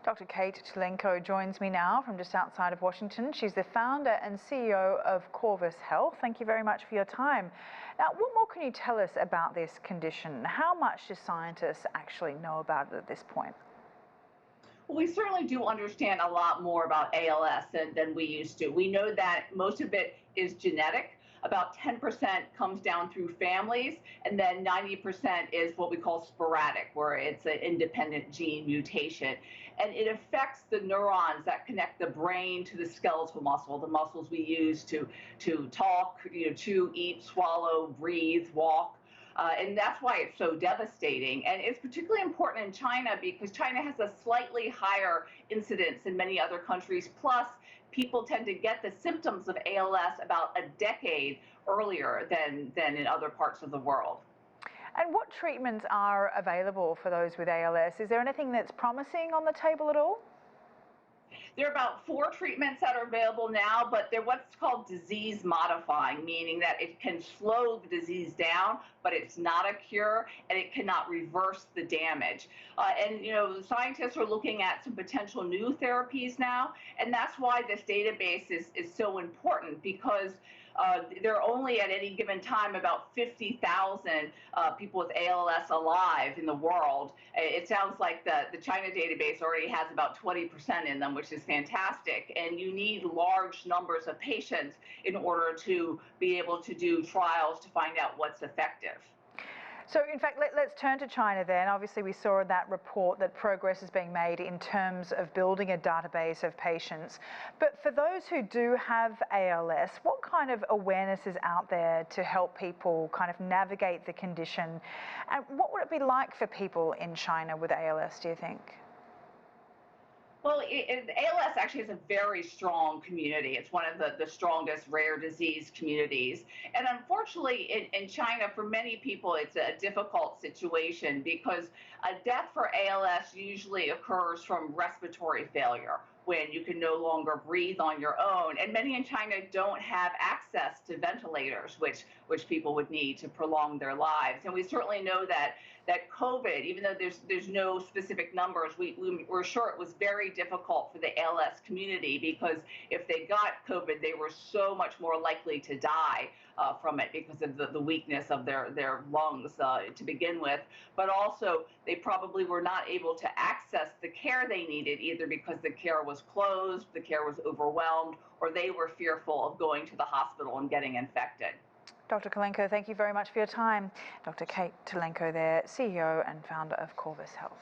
Dr. Kate Tulenko joins me now from just outside of Washington. She's the founder and CEO of Covus Health. Thank you very much for your time. Now, what more can you tell us about this condition? How much do scientists actually know about it at this point? Well, we certainly do understand a lot more about ALS than we used to. We know that most of it is genetic. About 10% comes down through families, and then 90% is what we call sporadic, where it's an independent gene mutation. And it affects the neurons that connect the brain to the skeletal muscle, the muscles we use to talk, chew, eat, swallow, breathe, walk. And that's why it's so devastating. And it's particularly important in China because China has a slightly higher incidence than many other countries. Plus, people tend to get the symptoms of ALS about a decade earlier than in other parts of the world. And what treatments are available for those with ALS? Is there anything that's promising on the table at all? There are about 4 treatments that are available now, but they're what's called disease modifying, meaning that it can slow the disease down, but it's not a cure and it cannot reverse the damage. The scientists are looking at some potential new therapies now, and that's why this database is so important because there are only at any given time about 50,000 people with ALS alive in the world. It sounds like the China database already has about 20% in them, which is fantastic. And you need large numbers of patients in order to be able to do trials to find out what's effective. So, in fact, let's turn to China then. Obviously, we saw in that report that progress is being made in terms of building a database of patients. But for those who do have ALS, what kind of awareness is out there to help people kind of navigate the condition? And what would it be like for people in China with ALS, do you think? Well, ALS actually is a very strong community. It's one of the strongest rare disease communities. And unfortunately, in China, for many people, it's a difficult situation because a death for ALS usually occurs from respiratory failure, when you can no longer breathe on your own. And many in China don't have access to ventilators, which people would need to prolong their lives. And we certainly know that COVID, even though there's no specific numbers, we're sure it was very difficult for the ALS community because if they got COVID, they were so much more likely to die from it because of the weakness of their lungs to begin with. But also, they probably were not able to access the care they needed, either because the care was closed, the care was overwhelmed, or they were fearful of going to the hospital and getting infected. Dr. Tulenko, thank you very much for your time. Dr. Kate Tulenko there, CEO and founder of Covus Health.